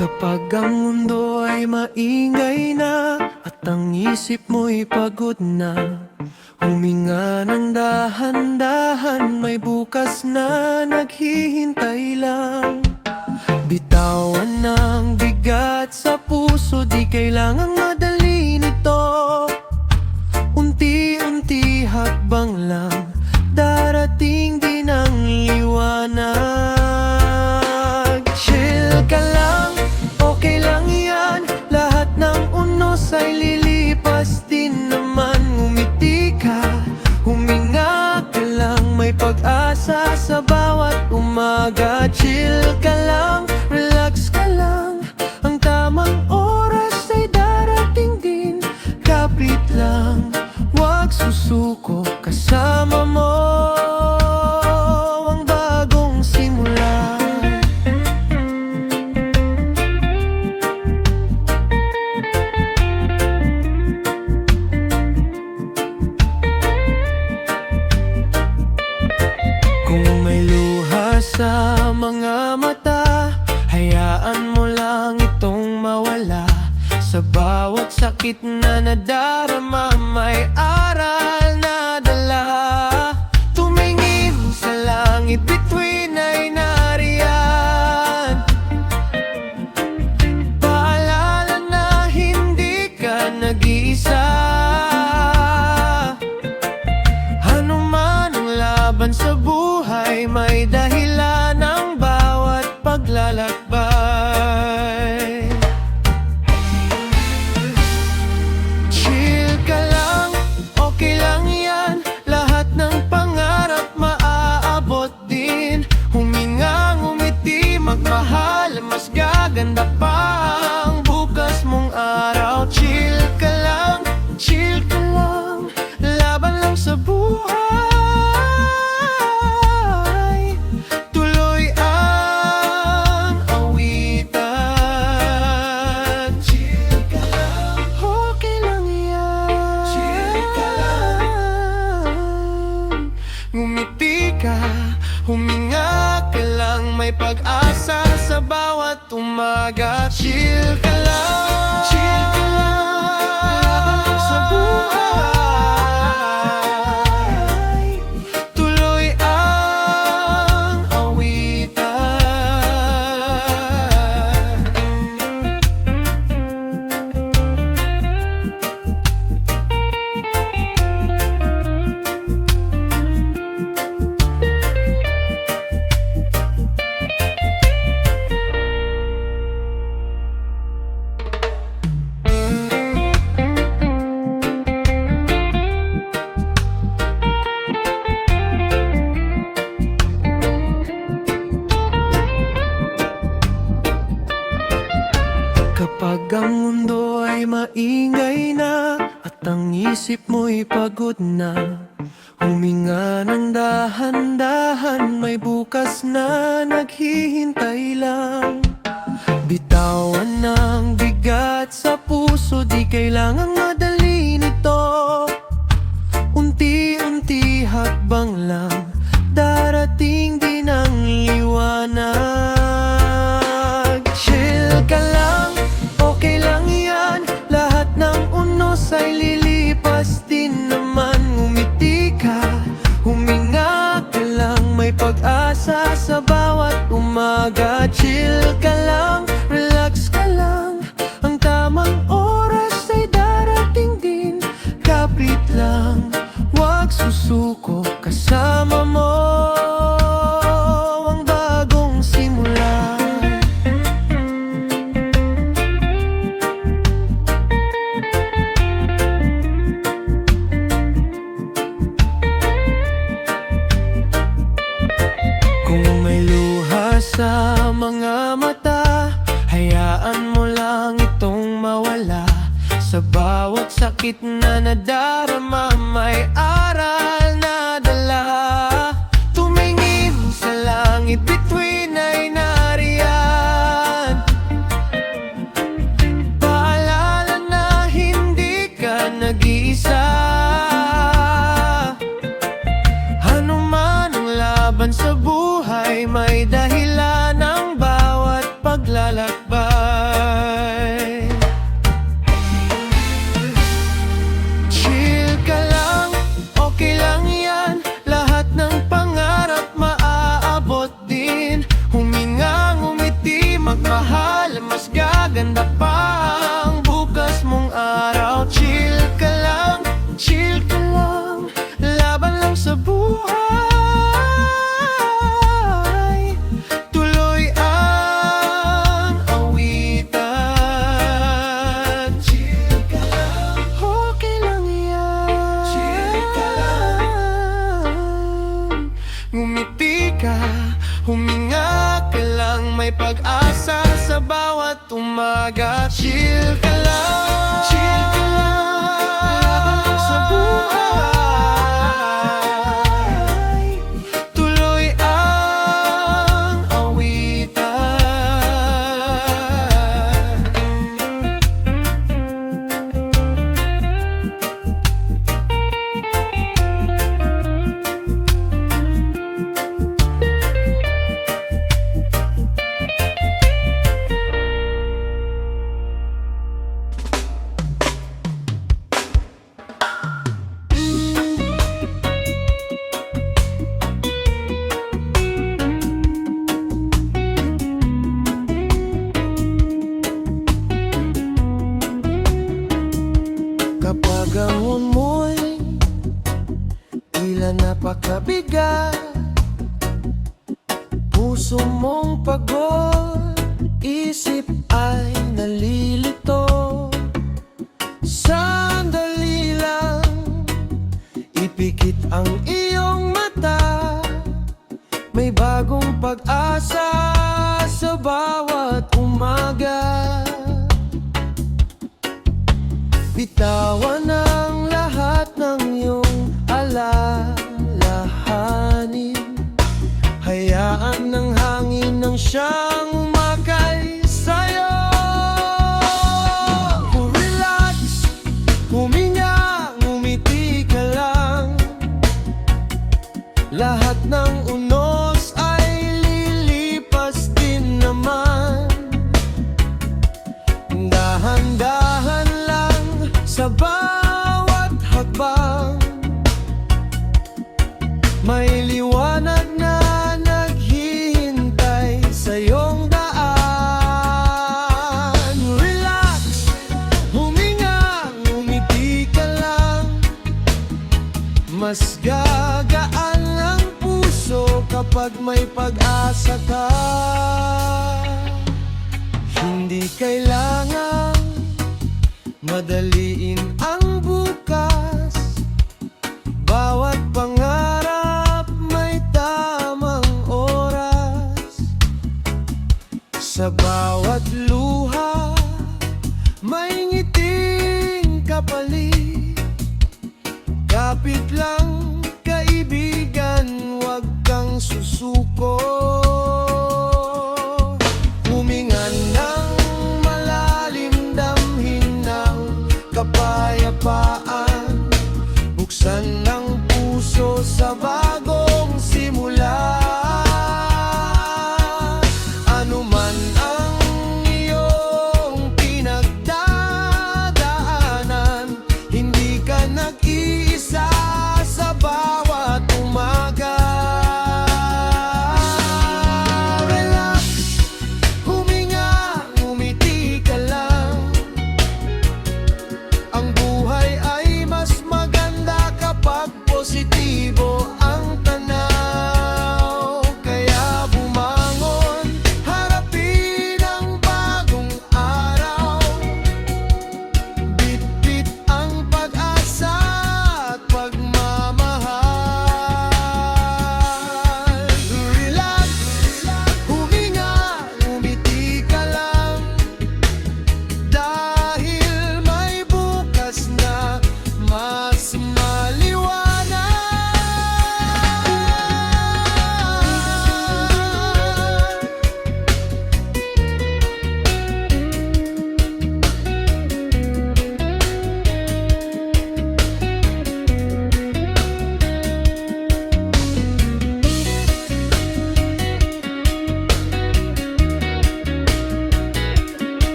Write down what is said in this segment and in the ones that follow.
Kapag ang mundo ay maingay na at ang isip mo'y pagod na, huminga ng dahan-dahan, may bukas na naghihintay lang. Bitawan ng bigat sa puso, di kailangang madali nito. Unti-unti hakbang lang, darating din ang liwanag. Chill ka lang, okay lang yan, lahat ng unos ay lilipas din naman. Ngumiti ka, huminga ka lang, may pag-asa sa bawat umaga. Chill ka lang, relax ka lang, ang tamang oras ay darating din. Kapit lang, huwag susuko, kasama mo ang bagong simula. Kung may luha sa mga mata, hayaan mo lang itong mawala. Sa bawat sakit na nadarama, may aral na dala. Tumingin sa langit, bituin ay nariyan. Paalala na hindi ka nag-iisa. Ano man ang laban sa buhay, may dahilan ang bawat paglalakbay. Chill ka lang, okay lang yan, lahat ng pangarap maaabot din. Huminga, ngumiti, magmahal, mas gaganda pa ang bukas mong araw. Chill ka lang, laban lang sa buhay, tuloy ang awitan. Chill ka lang, okay lang yan. Chill ka lang, ngumiti ka, huminga ka lang, may pag-asa sa bawat umaga. Chill ka lang, laban lang sa buhay, tuloy ang awitan. Kapag ang mundo ay maingay na at ang isip mo'y pagod na, huminga ng dahan-dahan, may bukas na naghihintay lang. Bitawan ng bigat sa puso, di kailangang madali nito. Unti-unti hakbang lang, darating din ang liwanag. Chill ka lang, okay lang yan, lahat ng unos ay lilipas din naman. Ngumiti ka, huminga ka lang, may pag-asa sa bawat umaga. Chill ka lang, relax ka lang, ang tamang oras ay darating din. Kapit lang, huwag susuko, kasama mo ang bagong simula. Kung may luha sa mga mata, hayaan mo lang itong mawala. Sa bawat sakit na nadarama, may aral na dala. Tumingin sa langit, bituin ay nariyan. Paalala na hindi ka nag-iisa. Ano man ang laban sa buhay, may dahilan ang bawat paglalakbay. dahil mas gaganda pa ang bukas mong araw. Chill ka lang, laban lang sa buhay. Tuloy ang awitan. Chill ka lang, okay lang yan. Chill ka lang. Ngumiti ka, huminga ka lang, may pag-asa sa bawat umaga. Chill ka lang, laban lang sa buhay. Tuloy ang awitan. Kapag ang mo'y tila napakabigat, puso mong pagod, isip ay nalilito. Sandali lang, ipikit ang iyong mata, may bagong pag-asa sa bawat umaga. Bitawan ang lahat ng iyong alalahanin, hayaan ng hangin ng siyang umakay sa'yo. Relax, huminga, ngumiti ka lang, lahat ng unos ay lilipas din naman. Dahan-dahan sa bawat hakbang, may liwanag na naghihintay sa iyong daan. Relax, huminga, ngumiti ka lang, mas gagaan ang puso kapag may pag-asa ka. Hindi kailangan madaliin ang bukas, bawat pangarap may tamang oras. Sa bawat luha may ngiting kapalit. Kapit lang kaibigan, huwag kang susuko. Huminga ng malalim, damhin kapayapaan, buksan ng puso sa bagong simula. Ano man ang iyong pinagdadaanan, hindi ka nag-iisa sa bawat umaga.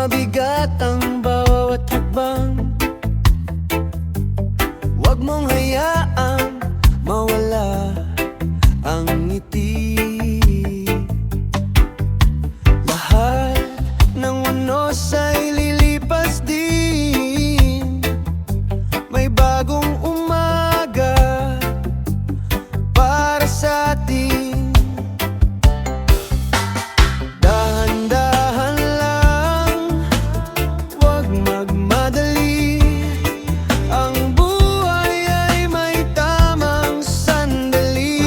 mabigat ang bawat hakbang, huwag mong hayaang mawala ang ngiti. Lahat ng unos ay lilipas din, may bagong umaga para sa atin. Dahan-dahan lang, huwag magmadali, ang buhay ay may tamang sandali.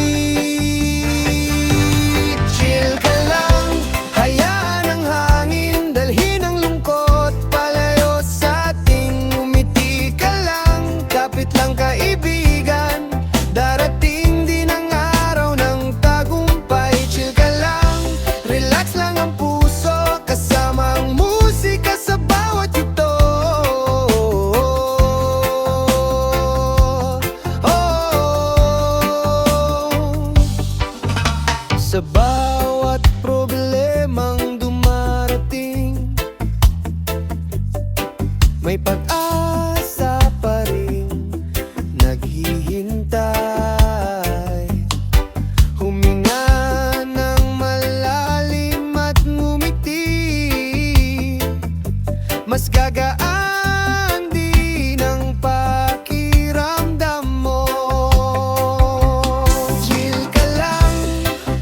Chill ka lang, hayaan ang hangin dalhin ang lungkot palayo sa ating. Umiti ka lang, kapit lang kaibigan, darating din ang araw ng tagumpay. Chill ka lang, relax lang ang puso, kasama ang musika sa bawat yugto. Sa bawat problemang dumarating, may pag-asa pa rin naghihintay. Huminga ng malalim at ngumiti, mas gagaan din ang pakiramdam mo. Chill ka lang,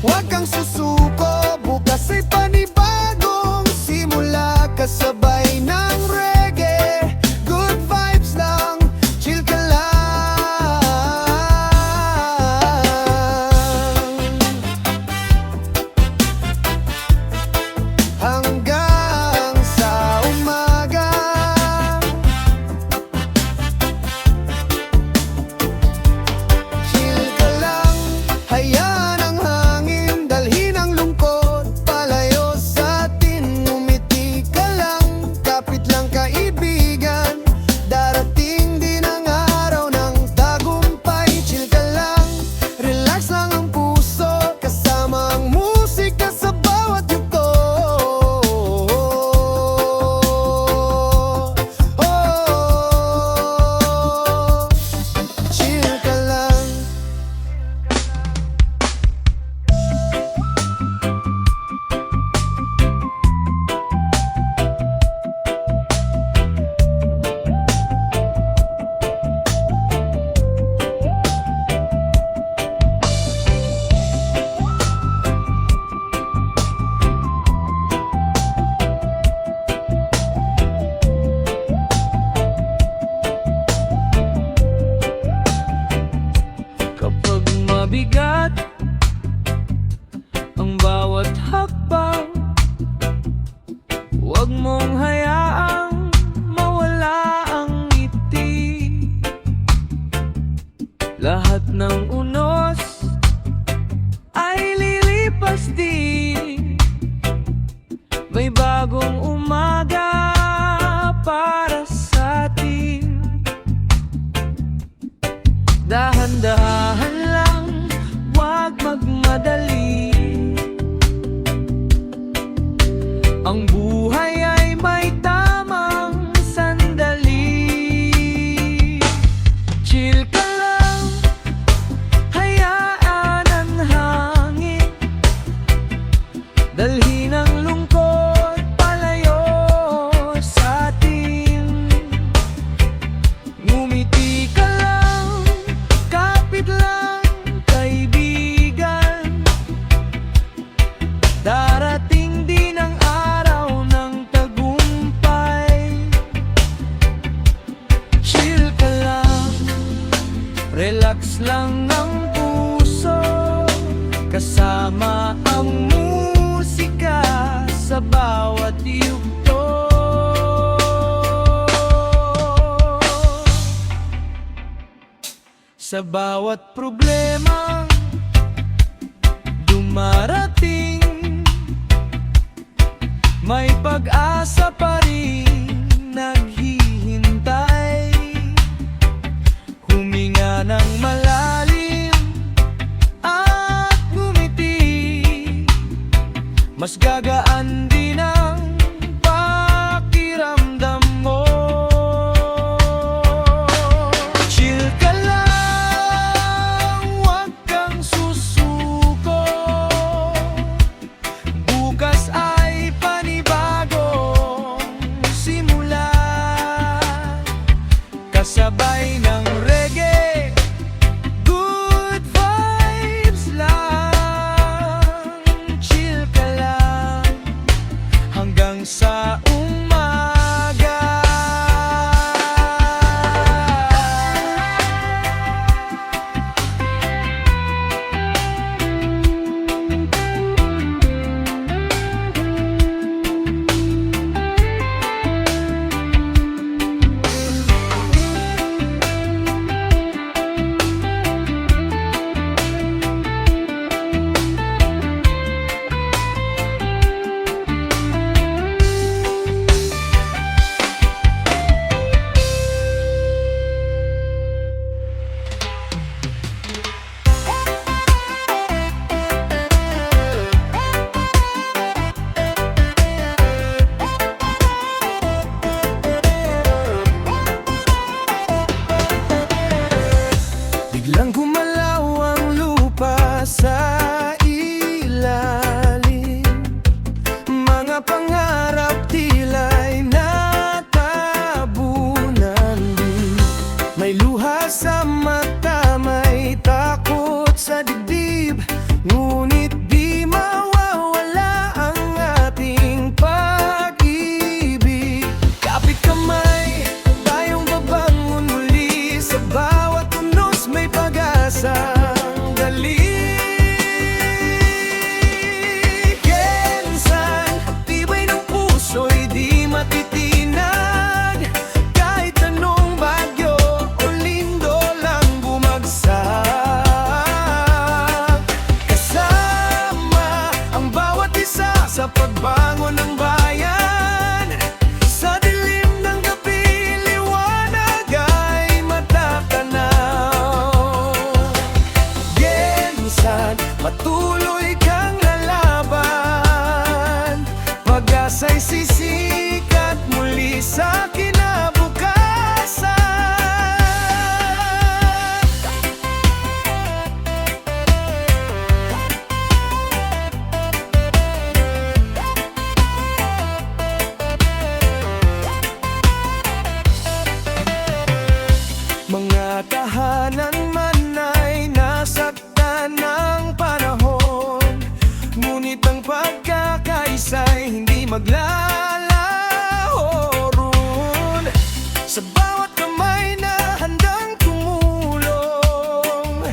huwag kang susuko, bukas ay panibagong simula, kasabay ng reggae, good vibes lang. Chill ka lang hanggang sa umaga. Chill ka lang, hayaan ang hangin dalhin ang lungkot palayo sa atin. Umiti ka lang, kapit lang kaibigan, darating din ang araw ng tagumpay. Chill ka lang, relax lang ang puso, kasama ang musika sa bawat yugto. Chill ka lang. Kapag mabigat ang bawat hakbang, huwag mong hayaang mawala ang ngiti. Lahat ng unos ay lilipas din, may bagong umaga para sa atin. Dahan-dahan lang, huwag magmadali, ang buhay ay may tamang sandali. Chill ka lang, hayaan ang hangin dalhin ang lungkot palayo sa atin. Ngumiti ka lang, kapit lang kaibigan, darating din ang araw ng tagumpay. Chill ka lang, relax lang ang puso, kasama ang musika sa bawat yugto. Sa bawat problemang dumarating, may pag-asa pa rin naghihintay. Huminga ng malalim at ngumiti, mas gagaan din ang pakiramdam. hanggang sa umaga. Biglang gumalaw ang lupa sa ilalim. Mga pangarap tila'y natabunan din. May luha sa mata, may takot sa dibdib, ngunit di mawawala ang ating pag-ibig. Kapit kamay, tayong babangon muli. Sa bawat unos may pag-asang dalik. Minsan, tibay ng puso'y di matitinag, kahit anong bagyo o lindo lang bumagsak. Kasama ang bawat isa sa pagbangon ng bayan. Sa dilim ng gabi, liwanag ay matatanaw. Minsan, patuloy kang lalaban, pag-asa'y sisikat muli sa kinabukasan. Mga tahanan man ay nasaktan ng panahon, ngunit ang pagkakaisa'y hindi maglalaho roon. Sa bawat kamay na handang tumulong,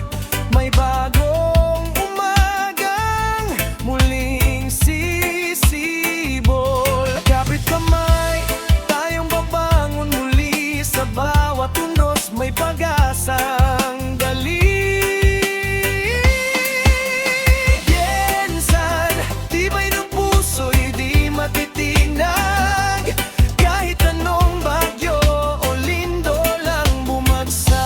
may bagong umagang muling sisibol. Kapit kamay, tayong babangon muli. Sa bawat unos may pag-asang dalik. Minsan, tibay ng puso'y di matitinag, kahit anong bagyo o lindo lang bumagsak.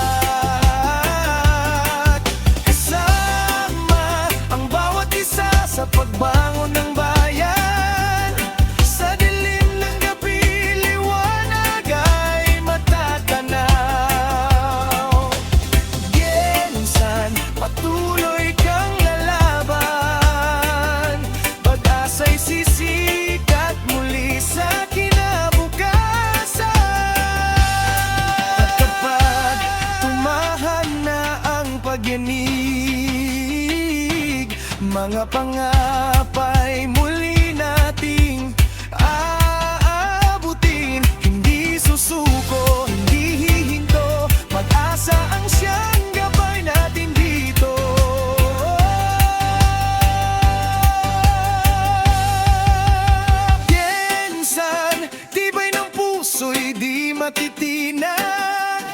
Kasama ang bawat isa sa pagbangon ng bayan. Sa dilim ng gabi, liwanag ay matatanaw. Minsan, patuloy kang lalaban, pag-asa'y sisikat muli sa kinabukasan. At kapag tumahan na ang pagyanig, mga pangapay muli nating aabutin. Hindi susuko, hindi hihinto, pag-asa ang siyang gabay natin dito. Minsan, tibay ng puso'y di matitinag,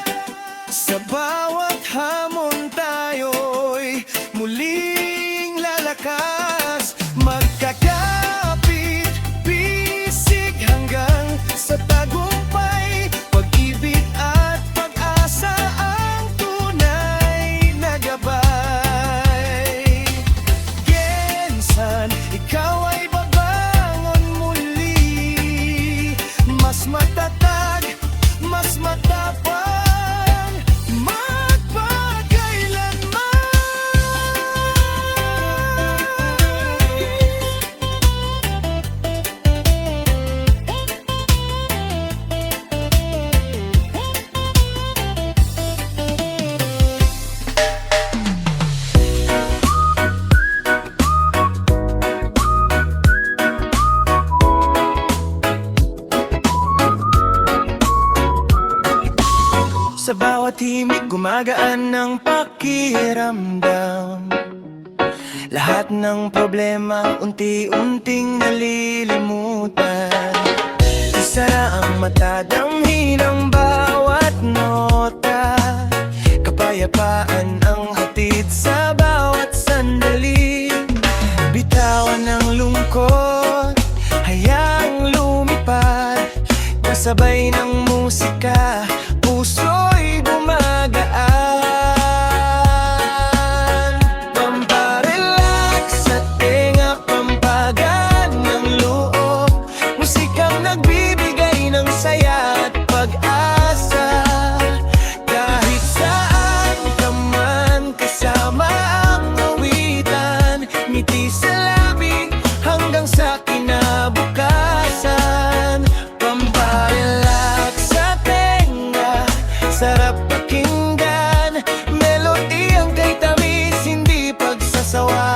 sa bawat hamon tayo'y muling lalakas. Magkakapit, bisig hanggang sa tagumpay. Pag-ibig at pag-asa ang tunay na gabay. Minsan, ikaw ay babangon muli, mas matatag, mas matapang, Sa bawat himig gumagaan ng pakiramdam. Lahat ng problema unti-unting nalilimutan. Isara ang mata, damhin ang bawat nota. Kapayapaan ang hatid sa bawat sandali. Bitawan ang lungkot, hayaang lumipad. Kasabay ng musika, puso'y gumagaan. Pamparelax sa tenga, pampagaan ng loob. Musikang nagbibigay ng saya at pag-asa. Kahit saan ka man, kasama ang awitan. Ngiti sa labi hanggang sa kinabukasan. Pamparelax sa tenga, sarap pakinggan. Melody ang kay tamis, hindi pagsasawaan.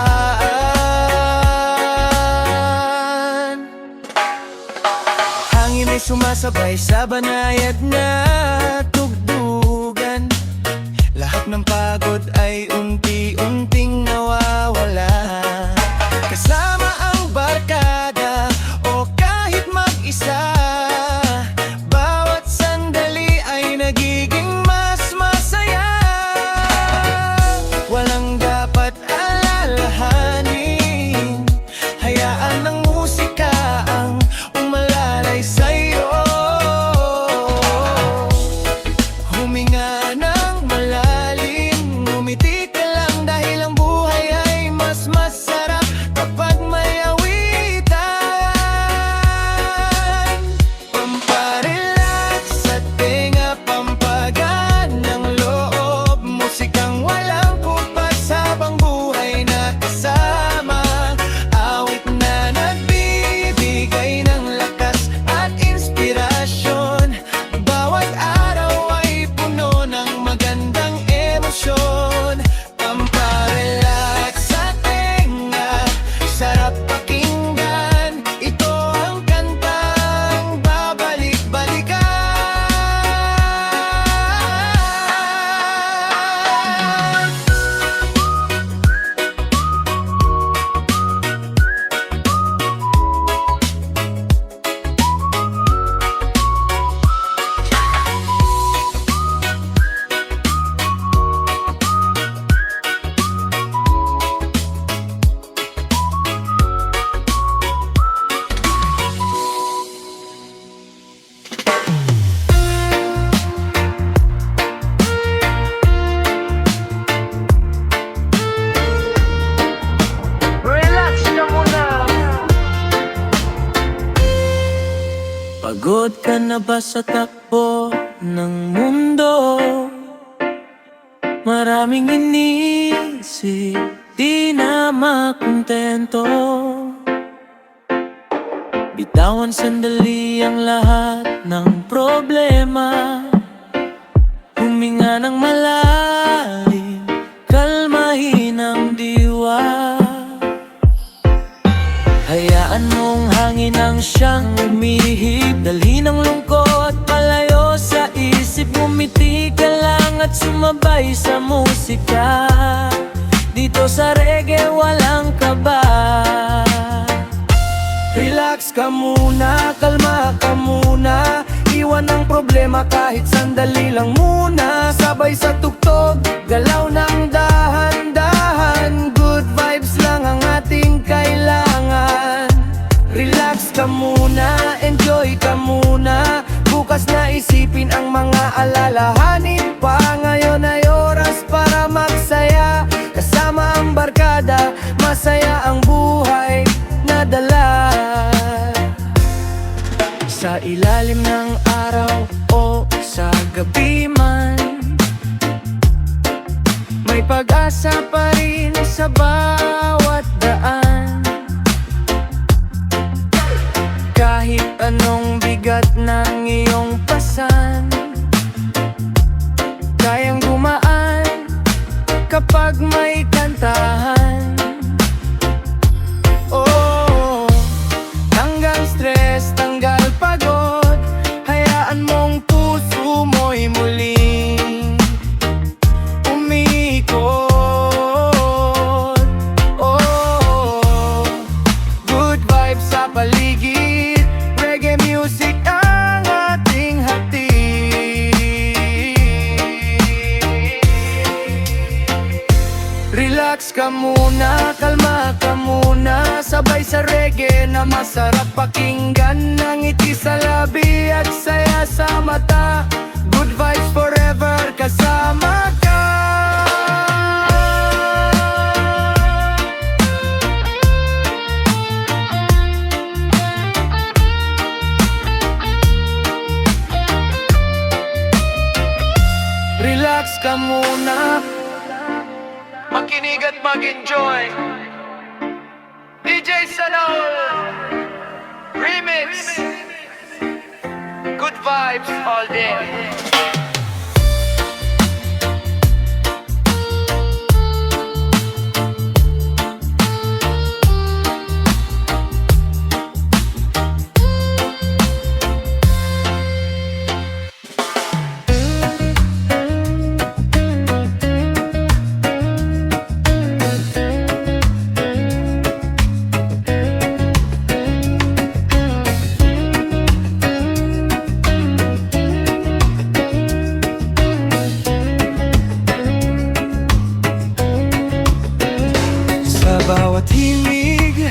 Hangin ay sumasabay sa banayad na tugtugan. Lahat ng pagod ay unti-unting nawawala. Kasama ang barkada o kahit mag-isa, bawat sandali ay nagiging mas masaya. Walang dapat alalahanin, hayaan ng musika ang umalalay sa'yo. Huminga ng malalim, ngumiti ka lang dahil ang buhay ay mas masarap kapag may awitan. Pamparelax sa tenga, pampagaan ng loob. Musikang walang kupas habang buhay na kasama. Awit na nagbibigay ng lakas at inspirasyon. Bawat araw ay puno ng magandang emosyon. Pamparelax sa tenga, sarap pakinggan. Ito ang kantang babalik-balikan. Relax ka muna. Pagod ka na ba sa takbo ng mundo? Maraming inisip, di na makontento. Bitawan sandali ang lahat ng problema. Huminga ng malalim, kalmahin ang diwa. Hayaan mong hangin ang siyang umihip, dalhin ang lungkot palayo sa isip. Ngumiti ka lang at sumabay sa musika. Dito sa reggae walang kaba. Relax ka muna, kalma ka muna. Iwan ang problema kahit sandali lang muna. Sabay sa tugtog, galaw ng dahan-dahan. Good vibes lang ang ating kailangan. Relax ka muna, enjoy ka muna. Bukas na isipin ang mga alalahanin pa. Ngayon ay oras para magsaya. Kasama ang barkada, masaya ang buhay na dala. Sa ilalim ng araw o sa gabi man, may pag-asa pa rin sa bawat daan. Kahit anong bigat ng iyong pasan, kayang gumaan kapag may kantahan. Oh, tanggal stress, tanggal pagod. Hayaan mong puso mo'y muling ka muna, kalma ka muna. Sabay sa reggae na masarap pakinggan. Nangiti sa labi at saya sa mata. Good vibes forever kasama ka. Relax ka muna, makinig at mag-enjoy. DJ Salol Remix. Good vibes all day. Bawat himig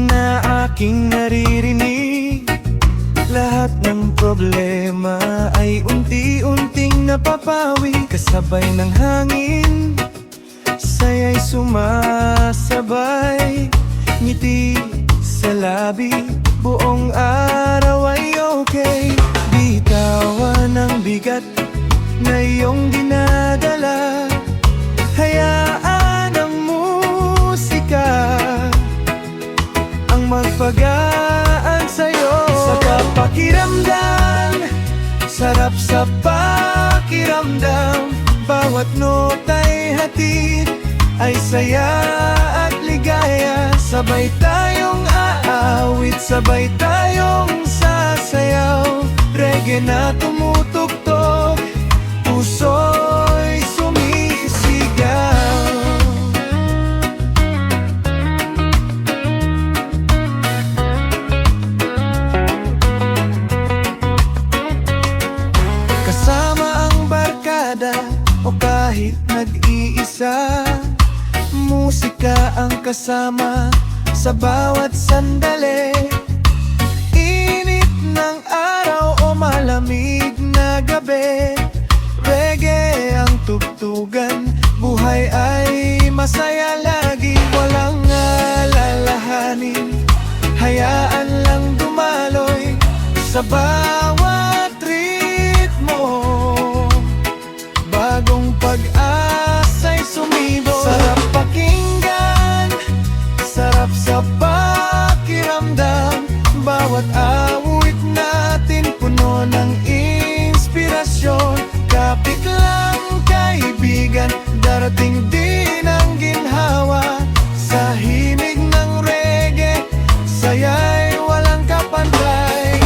na aking naririnig, lahat ng problema ay unti-unting napapawi. Kasabay ng hangin, saya'y sumasabay. Ngiti sa labi, buong araw ay okay. Bitawan ang bigat na iyong dinadala. Hayaan ang ang magpagaan sa'yo. Sa pakiramdam, sarap sa pakiramdam. Bawat nota'y hatid ay saya at ligaya. Sabay tayong aawit, sabay tayong sasayaw. Reggae na tumutugtog, puso'y sumisigaw. O kahit nag-iisa, musika ang kasama sa bawat sandali. Init ng araw o malamig na gabi, reggae ang tugtugan. Buhay ay masaya lagi, walang alalahanin. Hayaan lang dumaloy sa bawat ritmo. Bagong pag-asa'y sumibo. Sarap pakinggan, sarap sa pakiramdam. Bawat awit natin puno ng inspirasyon. Kapit lang kaibigan, darating din ang ginhawa. Sa himig ng reggae, saya'y walang kapantay.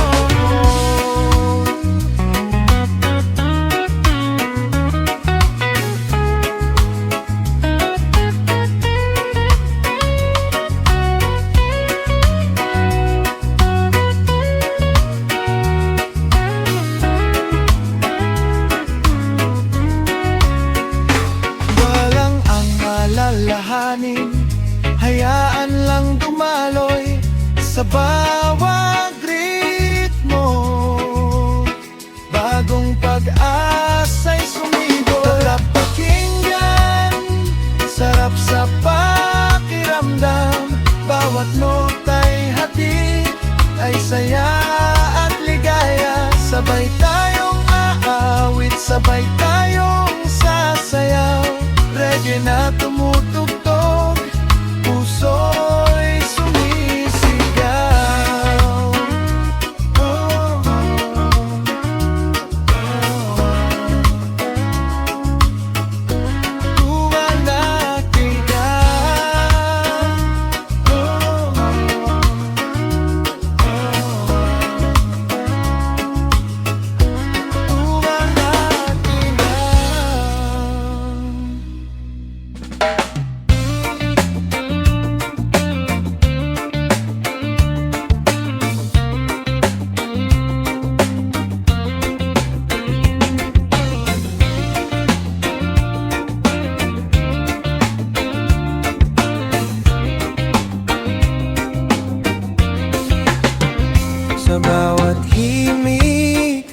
himig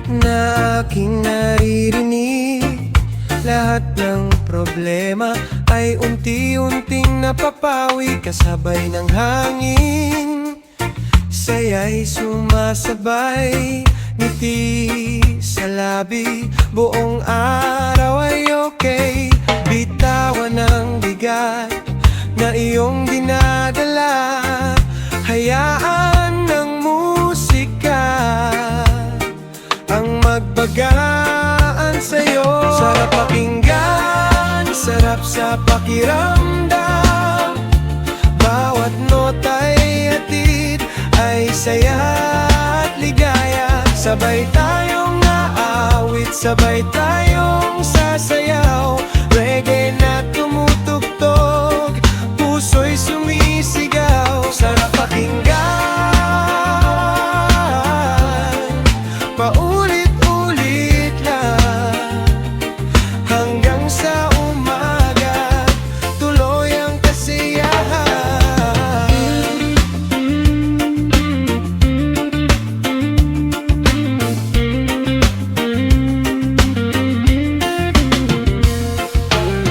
na aking naririnig. Lahat ng problema ay unti-unting napapawi kasabay ng hangin. Saya'y sumasabay, ngiti sa labi, buong araw ay okay. Bitawan ang bigat na iyong dinadala, hayaan ng musika ang magbagaan sa'yo. Sarap pakinggan, sarap sa pakiramdam, bawat nota'y hatid ay saya at ligaya. Sabay tayong aawit, sabay tayong sasayaw, reggae na tumutugtog, puso'y sumisigaw. Sarap pakinggan, paulit-ulit lang, hanggang sa umaga, tuloy ang kasiyahan.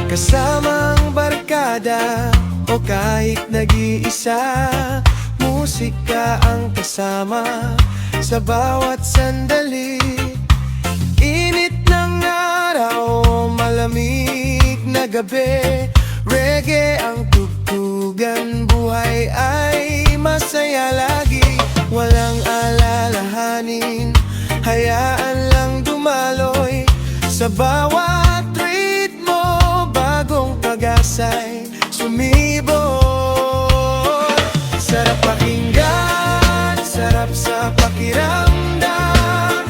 Kasamang barkada o kahit nag-iisa, musika ang kasama sa bawat sandali. Init ng araw, malamig na gabi, reggae ang tugtugan, buhay ay masaya lagi. Walang alalahanin, hayaan lang dumaloy sa bawat ritmo, bagong pag-asa'y sumibol. Sarap pakinggan, sarap sa pakiramdam,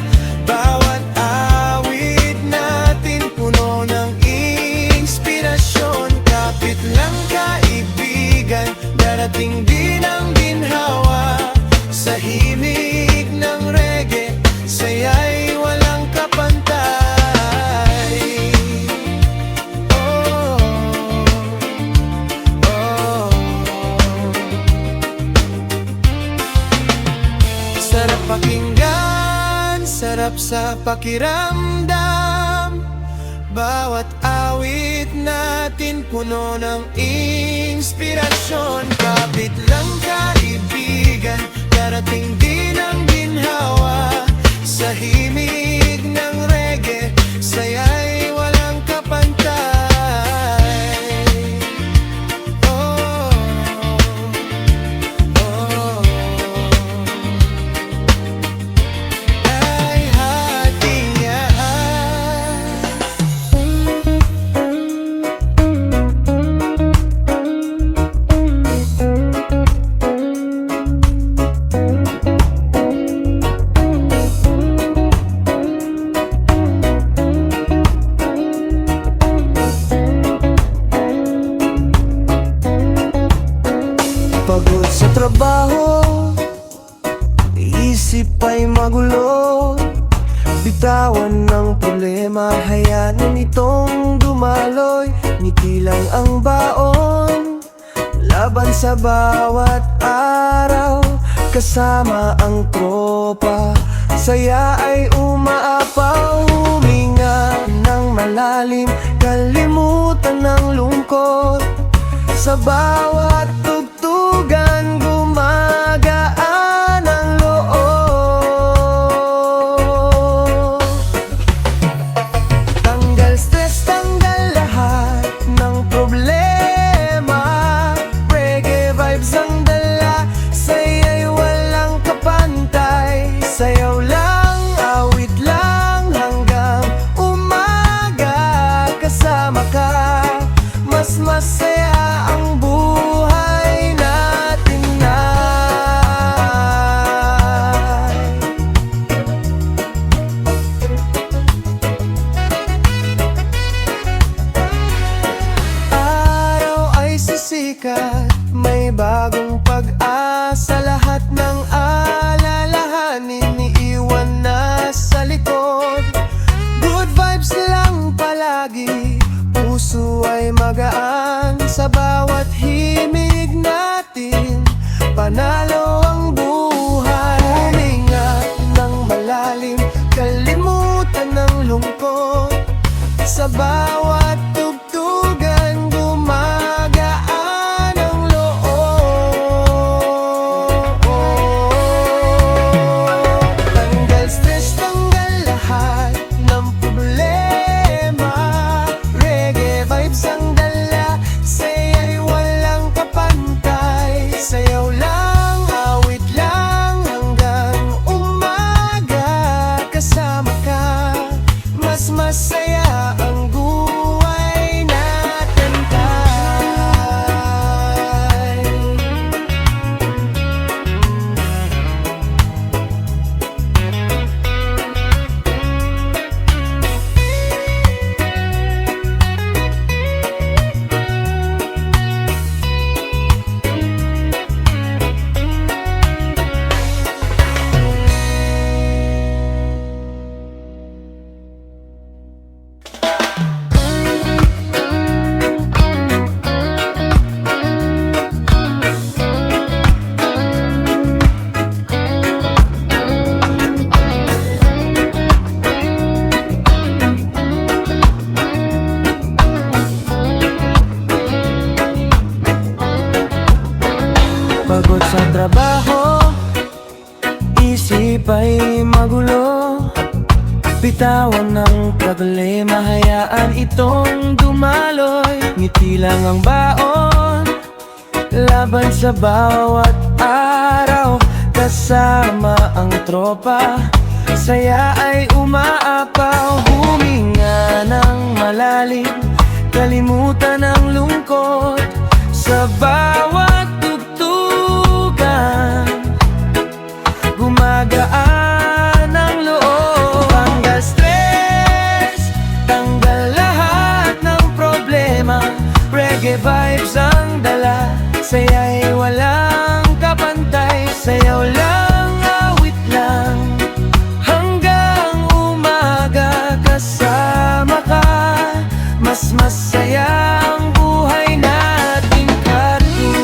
bawat awit natin puno ng inspirasyon. Kapit lang kaibigan, darating din ang ginhawa, sa himig ng reggae, saya'y walang kapantay. Oh, oh. Sarap pakinggan, sarap sa pakiramdam, bawat awit natin puno ng inspirasyon. Kapit lang kaibigan, darating din ang ginhawa, sa himig ng reggae, saya'y walang kapantay. Oh, oh. Ay hati niya. Pagod sa trabaho, isip ay magulo, bitawan ng problema, hayaan itong dumaloy. Ngiti lang ang baon, laban sa bawat araw, kasama ang tropa, saya ay umaapaw. Huminga ng malalim, kalimutan ng lungkot, sa bawat tugtugan gumagaan ang loob. Tanggal stress, tanggal lahat ng problema, reggae vibes ang dala, saya'y walang kapantay. Sayaw lang, awit lang, hanggang umaga, kasama ka, mas masaya ang buhay natin na. Araw ay sisikat, may bagong pag-asa, lahat ng alalahanin iiwan na sa likod. Good vibes lang palagi, puso ay magaan, sa bawat himig natin panalo ang buhay. Huminga pa'y magulo, bitawan ng problema, hayaan itong dumaloy. Ngiti lang ang baon, laban sa bawat araw. Kasama ang tropa, saya ay umaapaw. Huminga ng malalim, kalimutan ang lungkot. Sa bawat tugtugan, gumagaan ang loob. Tanggal stress, tanggal lahat ng problema. Reggae vibes ang dala, saya'y walang kapantay. Sayaw lang, awit lang, hanggang umaga. Kasama ka, mas masaya ang buhay natin katu.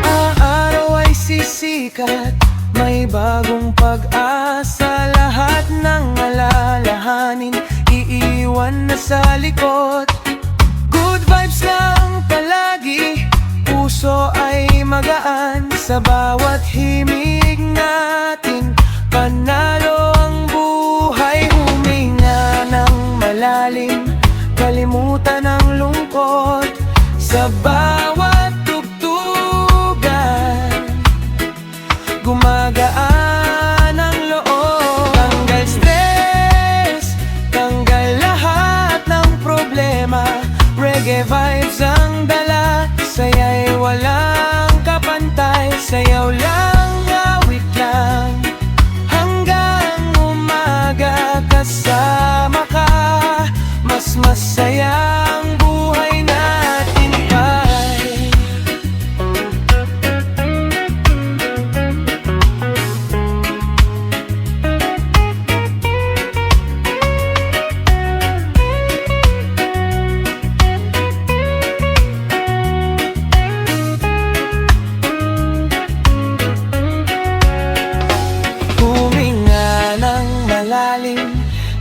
Ang araw ay sisikat, may bagong pag-asa. Lahat ng alalahanin iiwan na sa likod. Good vibes lang palagi, puso ay magaan. Sa bawat himig natin, panalo ang buhay. Huminga ng malalim, kalimutan ang lungkot. Sa bawat tugtugan, gumagaan ang loob. Tanggal stress, tanggal lahat ng problema. Reggae vibes ang dala, saya'y walang kapantay. Sayaw lang, awit lang, hanggang umaga. Kasama ka, mas masaya ang buhay natin pa'y.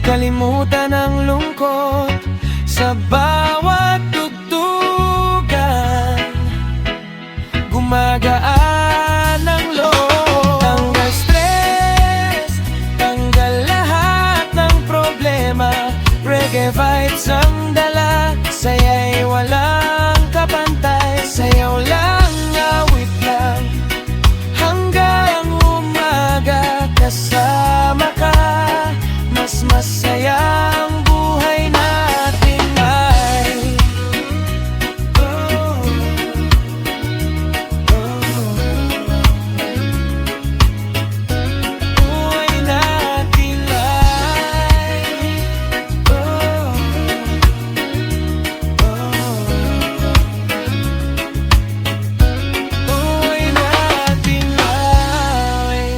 Kalimutan ang lungkot. Sa bawat tugtugan, gumagaan ang loob. Tanggal stress, tanggal lahat ng problema. Reggae vibes ang dala, saya'y walang kapantay. Sayaw lang, awit lang, hanggang umaga. Kasama ka, mas masaya ang buhay natin ay. Buhay natin ay. Buhay natin ay.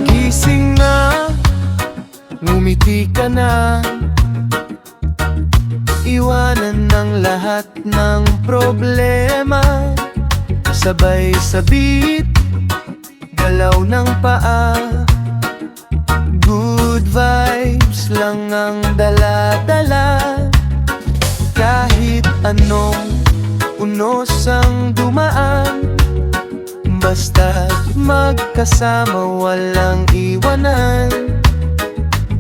Gising na, ngumiti ka na, iwanan ng lahat ng problema. Sabay sabit, galaw ng paa. Good vibes lang ang dala-dala. Kahit anong unos ang dumaan, basta't magkasama, walang iwanan.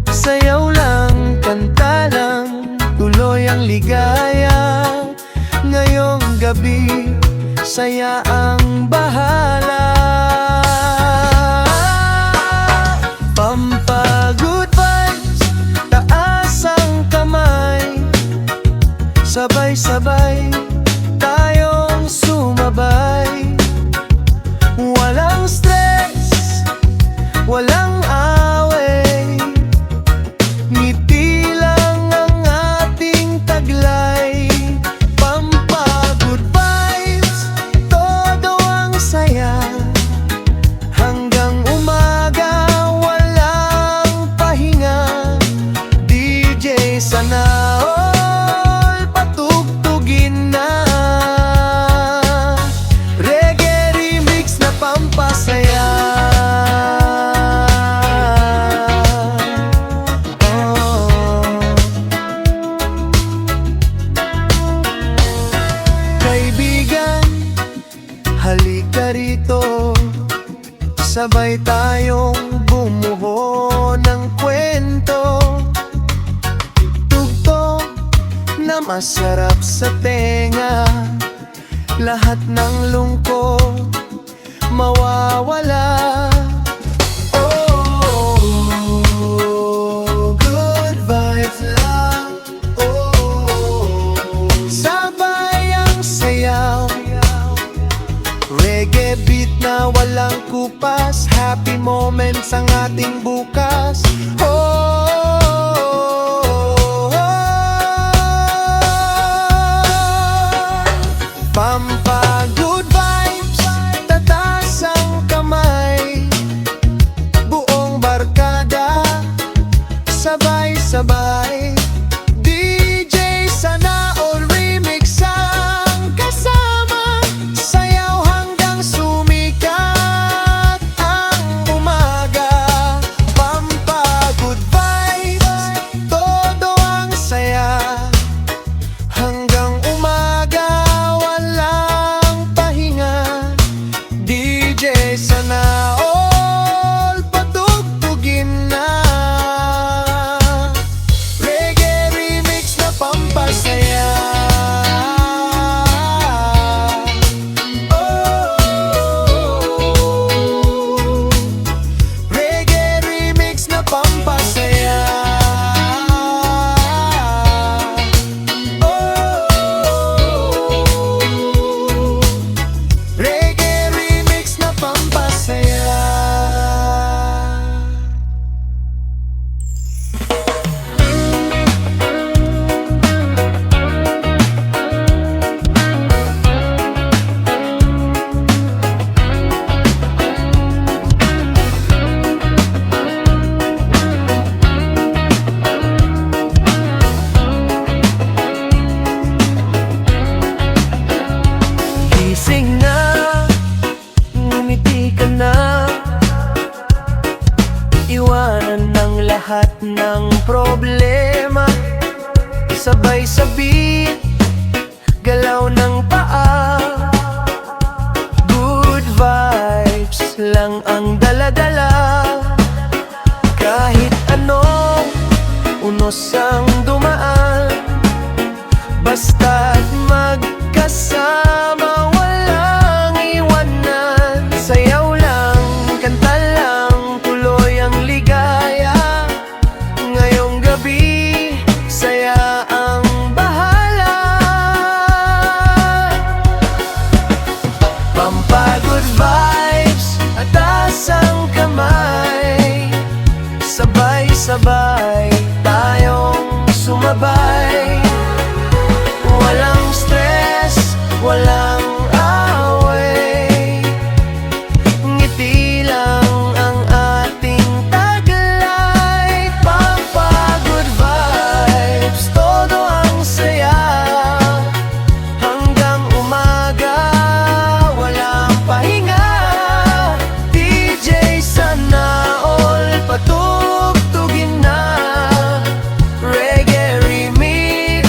Sayaw lang, kanta lang, tuloy ang ligaya. Ngayong gabi, saya ang bahala. Pampagood vibes, taas ang kamay. Sabay-sabay, tayong sumabay. Walang stress, walang away, ngiti lang ang ating taglay. Pampagood vibes, halika rito, sabay tayong bumuo ng kwento. Tugtog na masarap sa tenga, lahat ng lungkot mawawala. Oh, good vibes lang. Oh, sabay ang sayaw, reggae beat na walang kupas, happy moments ang ating bukas. Pampa good vibes, tataas ang kamay, buong barkada, sabay-sabay. DJ sana all remix ang kasama, sayaw hanggang sumikat ang umaga. Pampa good vibes, todo ang saya, hanggang umaga walang pahinga. DJ sana all patugtugin na, reggae remix na pampasaya. Oh, reggae remix na pampasaya. Reggae remix na pampasaya. Gising na, ngumiti ka na, iwanan ng lahat ng problema, sabay sa beat, galaw ng paa. Good vibes lang ang dala-dala, kahit anong unos ang dumaan, basta't magkasama, walang iwanan. Sayaw lang, kanta lang, tuloy ang ligaya. Ngayong gabi, saya ang bahala. Pampa good vibes, ataas ang kamay, sabay-sabay tayong sumabay. Walang stress, walang away, ngiti lang ang ating taglay. Pampa good vibes, todo ang saya, hanggang umaga walang pahinga. DJ sana all patugtugin na, reggae remix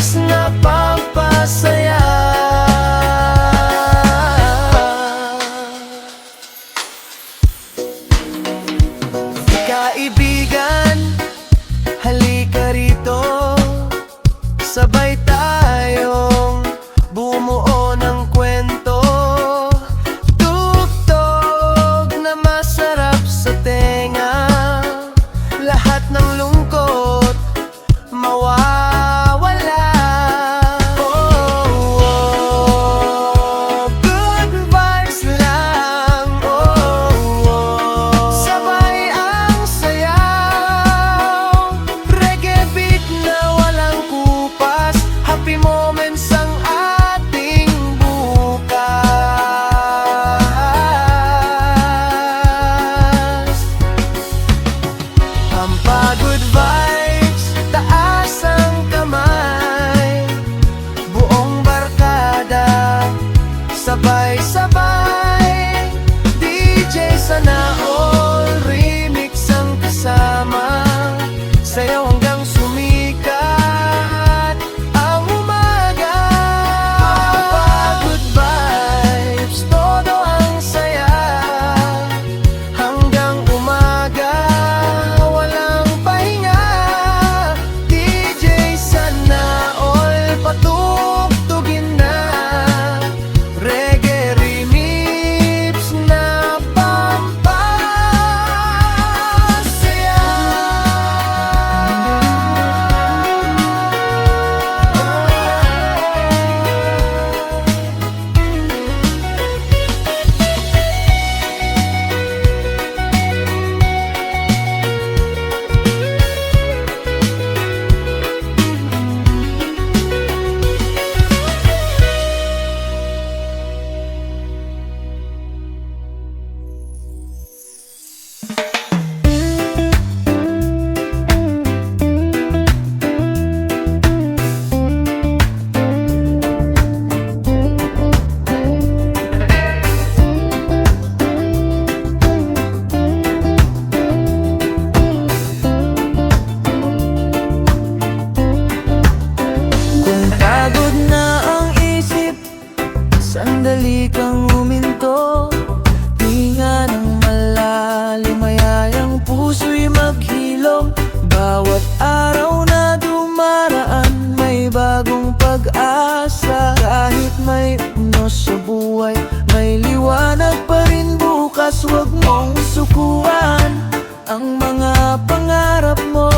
bukas huwag mong sukuan ang mga pangarap mo.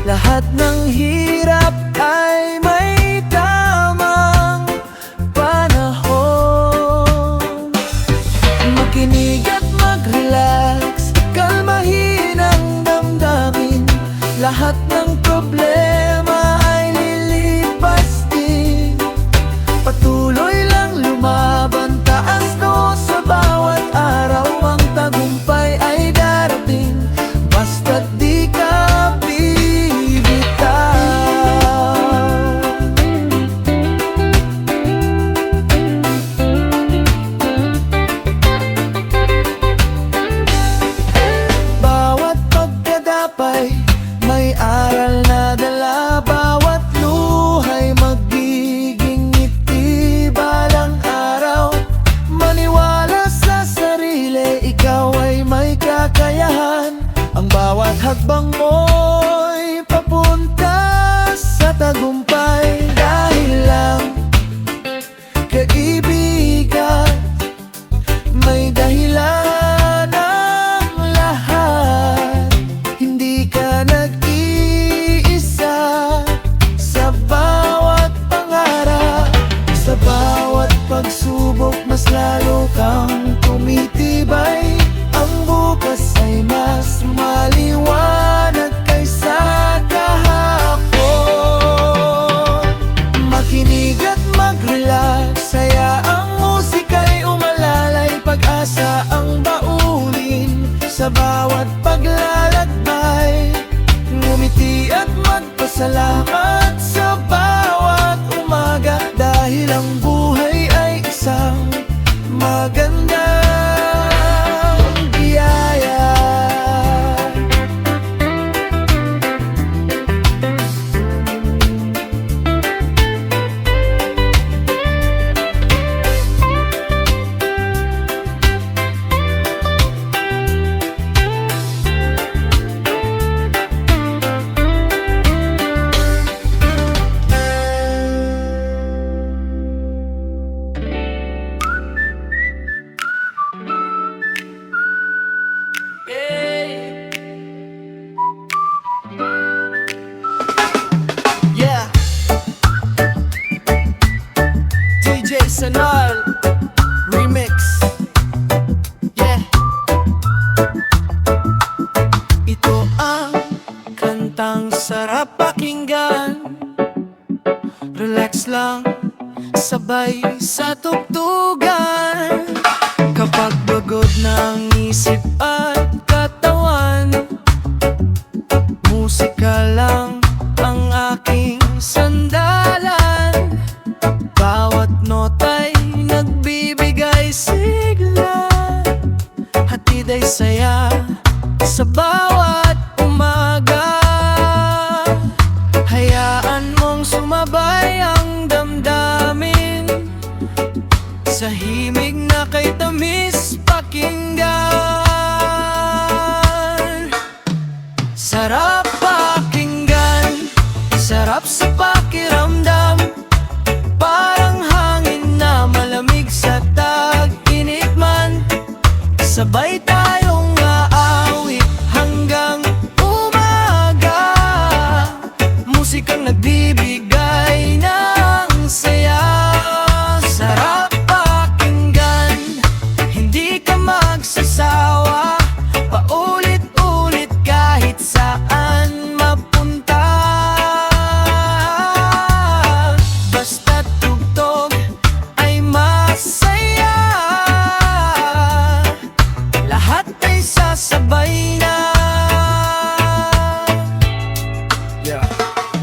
Lahat ng hirap ay may tamang panahon. Makinig at mag-relax, kalmahin ang damdamin. Lahat ng problema ay lilipas din. Patuloy lang lumaban, taas noo sa bawat araw. Ang tagumpay ay darating, basta't di ka bibitaw. Bawat pagkadapay may aral na dala, bawat luhay magiging ngiti balang araw. Maniwala sa sarili, ikaw ay may kakayahan. Ang bawat hakbang mo'y papunta sa tagumpay. Dahil lang kaibigan, may dahilan ang lahat. Hindi ka nag-iisa sa bawat pangarap. Sa bawat pagsubok, mas lalo kang tumitibay. Ang bukas ay mas maliwanag kaysa kahapon. Makinig at mag-relax, hayaang musika'y umalalay. Pag-asa ang baunin sa bawat paglalakbay. Ngumiti at magpasalamat sa bawat umaga. Dahil ang buhay ay isang magandang biyaya. Yeah, DJ Sanal Remix. Yeah, ito ang kantang sarap pakinggan. Relax lang, sabay sa tugtugan. Kapag pagod ng isip at katawan, musika lang ang aking sandalan. Bawat nota'y nagbibigay sigla, hatid ay saya sa bawat umaga. Hayaan mong sumabay ang damdamin sa himig na kay tamis pakinggan. Sarap pakinggan, sarap sa pakiramdam. Parang hangin na malamig sa tag-init man. Sabay tayong aawit hanggang umaga. Musikang nagbibigay ng saya. Sarap pakinggan, hindi ka magsasawa. Paulit-ulit kahit saan mapunta. Basta't tugtog ay masaya. Lahat ay sasabay na. Yeah.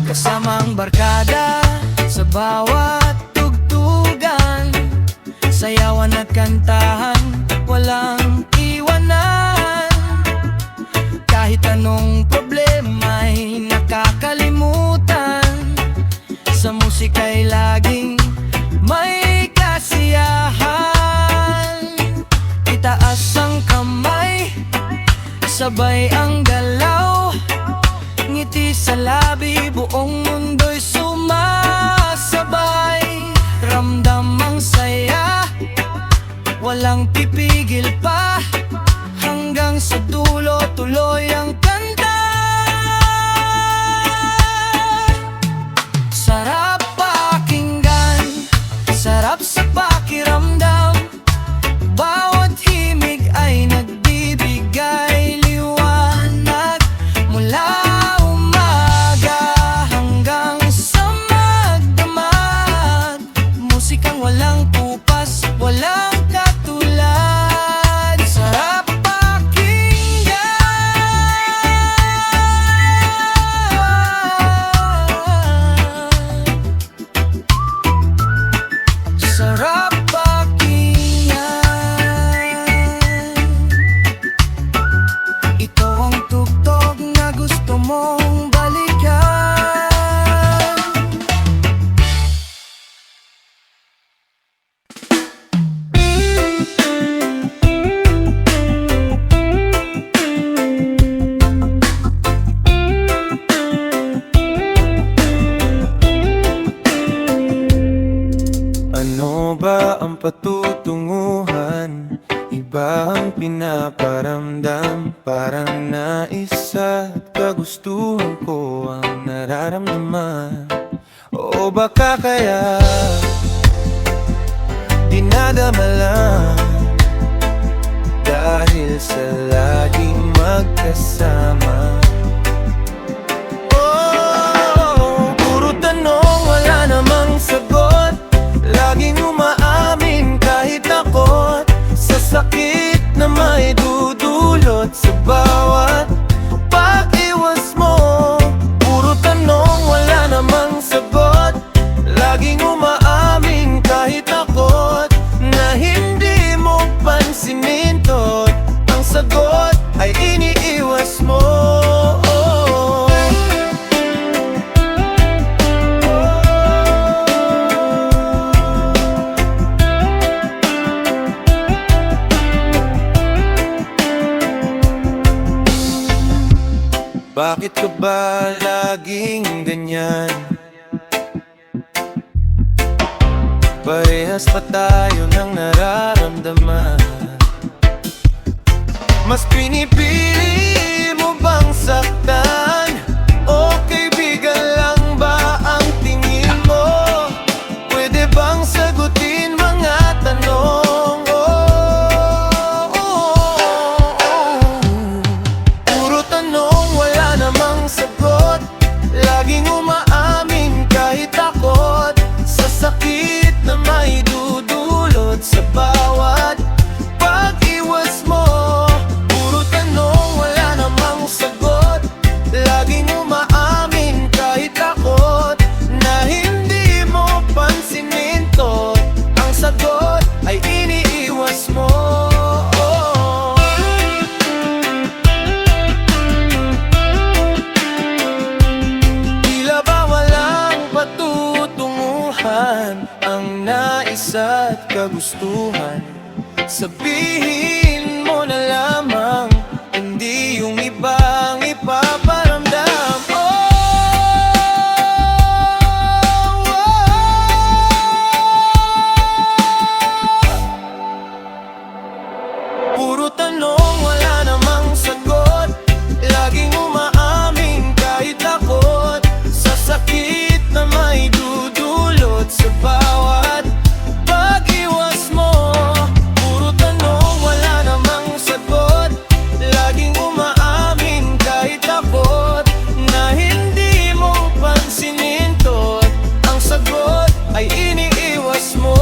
Kasama ang barkada sa bawat tugtugan. Sayawan at kantahan, walang iwanan. Kahit anong problema'y nakakalimutan. Sa musika'y laging may kasiyahan. Itaas ang kamay, sabay ang galaw. Ngiti sa labi, buong mundo'y sumasabay. Ramdam ang saya, walang pipigil pa. hanggang sa dulo, tuloy ang kanta. Sarap pakinggan, sarap sa pakiramdam. Bawat himig ay nagbibigay liwanag. Mula umaga hanggang sa magdamag, musikang walang kupas, walang katulad. Sarap pakinggan. Sarap pakinggan. Ito ang tugtog na gusto mong balikan. Ano ba ang patutunguhan? Iba ang pinaparamdam. Parang nais at kagustuhan ko ang nararamdaman. O baka kaya dinadama lang dahil sa laging magkasama. Oh, puro tanong, wala namang sagot. Laging umaamin kahit takot sa sakit na may dudulot sa bawat pag-iwas mo. Puro tanong, wala namang sagot. Laging umaamin kahit takot na hindi mo pansinin to. Ang sagot ay iniiwas mo. Bakit ka ba laging ganyan? Parehas pa tayo ng nararamdaman. Mas pinipili mo bang saktan? O kaibigan lang ba ang tingin mo? Pwede bang sagutin mga tanong? Puro tanong, wala namang sagot. Laging umaamin kahit takot sa sakit na may dudulot sa bawat pag-iwas mo. Puro tanong, wala namang sagot. Laging umaamin kahit takot na hindi mo pansinin to. Ang sagot ay iniiwas mo. Tila ba walang patutunguhan ang nais at kagustuhan? Sabihin mo na lamang, hindi yung ibang ipaparamdam. Puro tanong, wala namang sagot. Laging umaamin kahit takot sa sakit na may dudulot sa bawat pag-iwas mo. Puro tanong, wala namang sagot. Laging umaamin kahit takot na hindi mo pansinin to. Ang sagot ay iniiwas mo.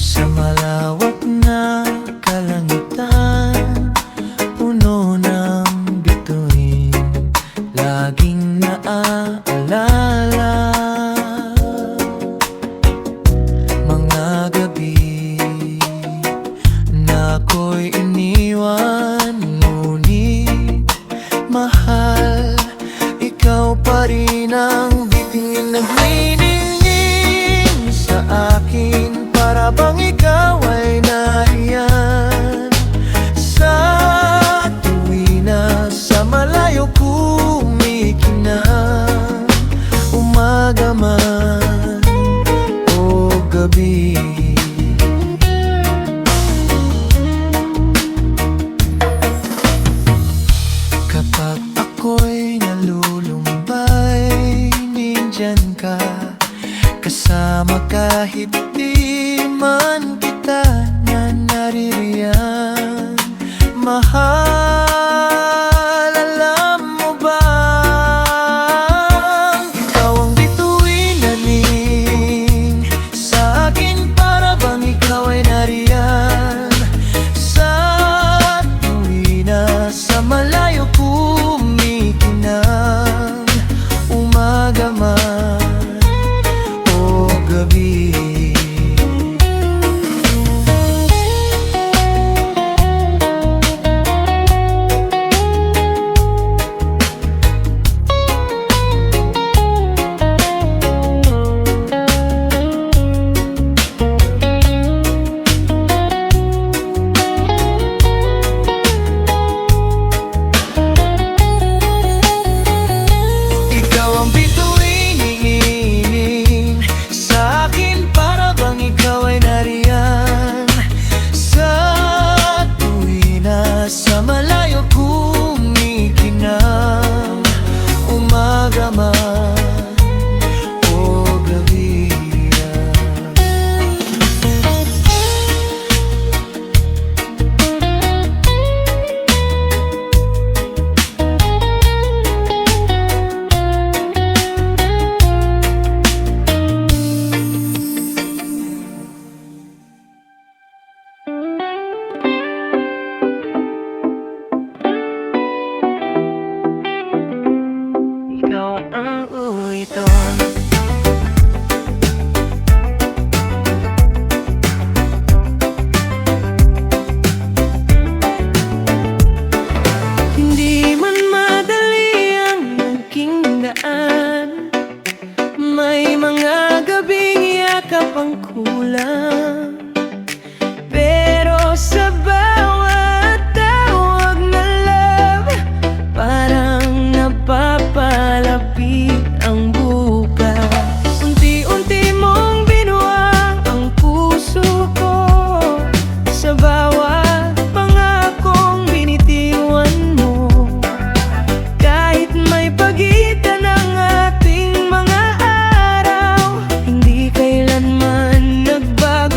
Sa malawak na kalangitan, puno ng bituin, laging naaalala mga gabi habang ikaw ay nariyan. Sa tuwina sa malayo kumikinang, umaga man o gabi. Kapag ako'y nalulumbay, nandyan ka, kasama kahit di man kita na naririyan. Mahal, alam mo bang ikaw ang bituin na ning sa akin, para bang ikaw ay nariyan. Sa tuwina sa malayo kumikinang, umaga man o gabi. Ikaw ang bituin sa akin, para bang ikaw ay nariyan. Sa tuwina sa malayo kumikinang, umaga man o gabi. Ikaw ang uwiton. Hindi man madali ang naging daan, may mga gabing yakap ang kulang. Pero sa bawat tawag na love, parang napapalapit ang bukas. Unti-unti mong binuwang ang puso ko, sa bawat pangakong binitiwan mo. Kahit may pagitan ng ating mga araw, hindi kailanman nagbago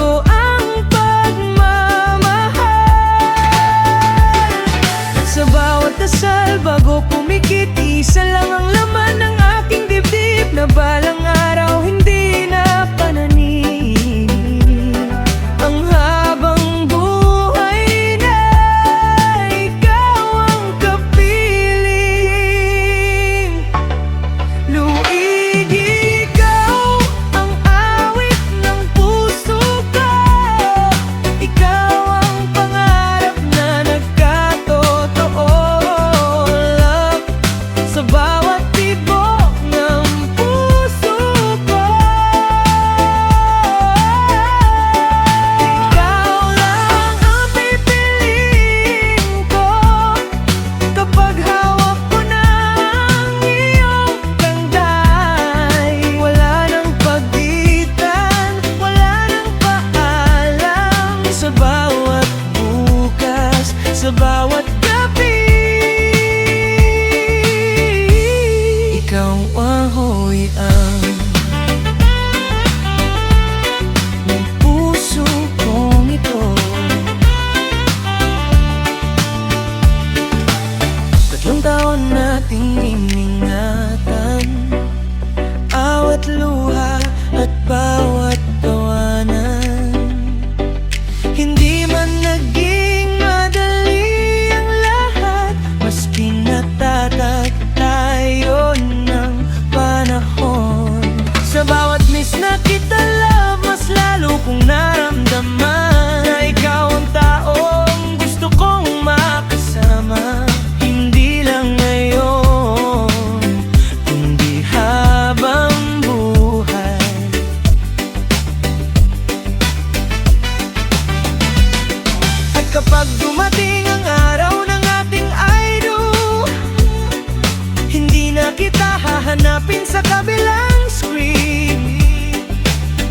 kabilang screen.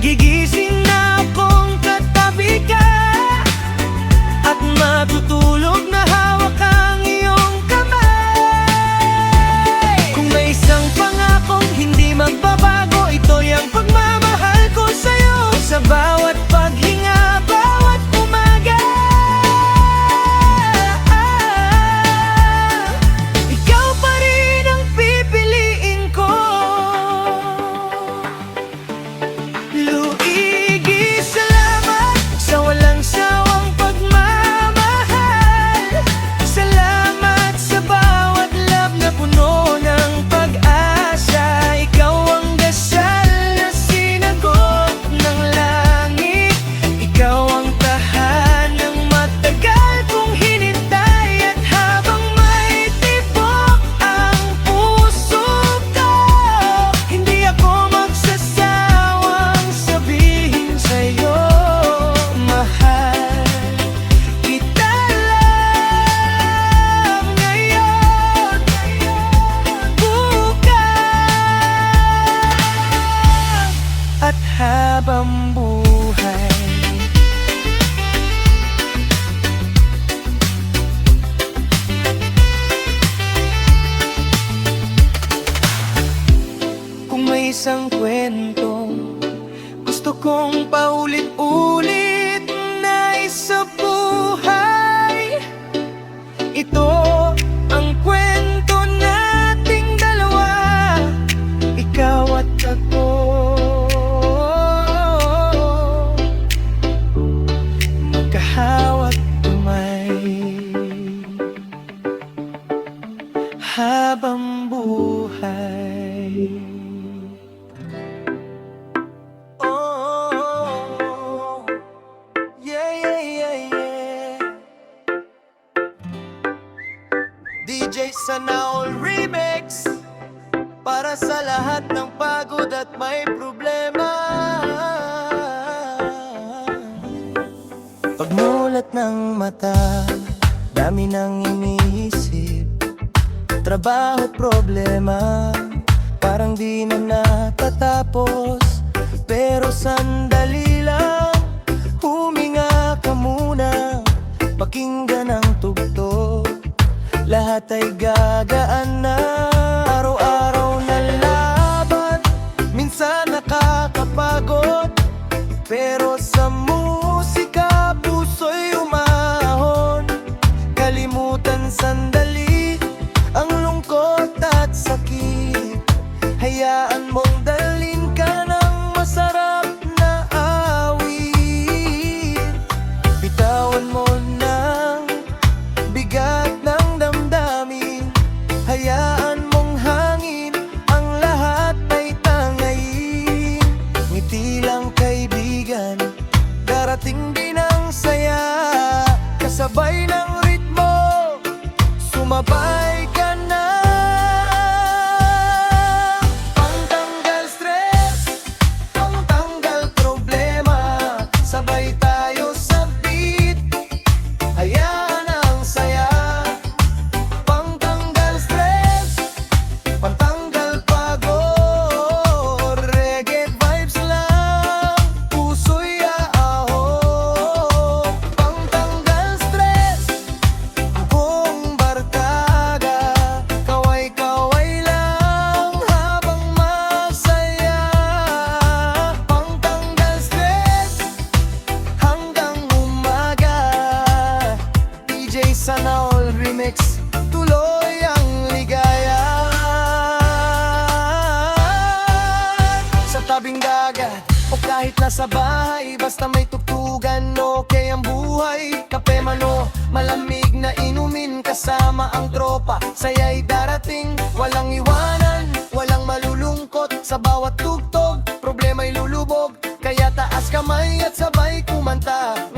Gigising na akong katabi ka, at matutulog na hawak ang iyong kamay. Kung may isang pangakong hindi magbabago, ito'y ang pagmamahal ko sa'yo. Sa bawat paghinga, bawat umaga, ikaw pa rin ang pipiliin ko. Luigi, salamat sa walang sawang pagmamahal. Salamat sa bawat love na puno ng pag-asa. Ikaw ang dasal na sinagot ng langit. Ikaw ang tahanang matagal kong hinintay. At habang may tibok ang puso ko, hindi ako magsasawang sabihin sa'yo, mahal kita lang ngayon, bukas, at habang buhay. Kung may isang kwentong gusto kong paulit-ulit na sa buhay, ito ang kwento nating dalawa, ikaw at ako. Magkahawak kamay habang buhay. Oh, yeah, yeah, yeah, yeah. DJ Sanaol Remix, para sa lahat ng pagod at may problema. Pagmulat ng mata, dami nang iniisip, trabaho at problema, parang di na natatapos. Pero sandali lang, huminga ka muna, pakinggan ang tugtog, lahat ay gagaan na. Araw-araw na laban, minsan nakakapagod, pero sa musika puso'y umahon. Kalimutan sandali ang lungkot at sakit, hayaan mong dalhin ka ng masarap na awit. Bitawan mo ng bigat ng damdamin, hayaan mong hangin ang lahat ay tangayin. Ngiti lang kaibigan, darating din ang saya, kasabay ng ritmo, sumabay ka na. Pangtanggal stress, pangtanggal problema, sabay tayo sa beat, hayaan ang saya. Pangtanggal stress, pantanggal pagod, reggae vibes lang, puso'y aahon. Pangtanggal stress, buong barkada, kaway-kaway lang habang masaya. Pangtanggal stress, hanggang umaga. DJ Sanaol Remix, tuloy ang ligaya. Sa tabing dagat o kahit nasa bahay, basta may tugtugan, okay ang buhay. Kape man o malamig na inumin, kasama ang tropa, saya'y darating. Walang iwanan, walang malulungkot, sa bawat tugtog, problema'y lulubog. Kaya taas kamay at sabay kumanta,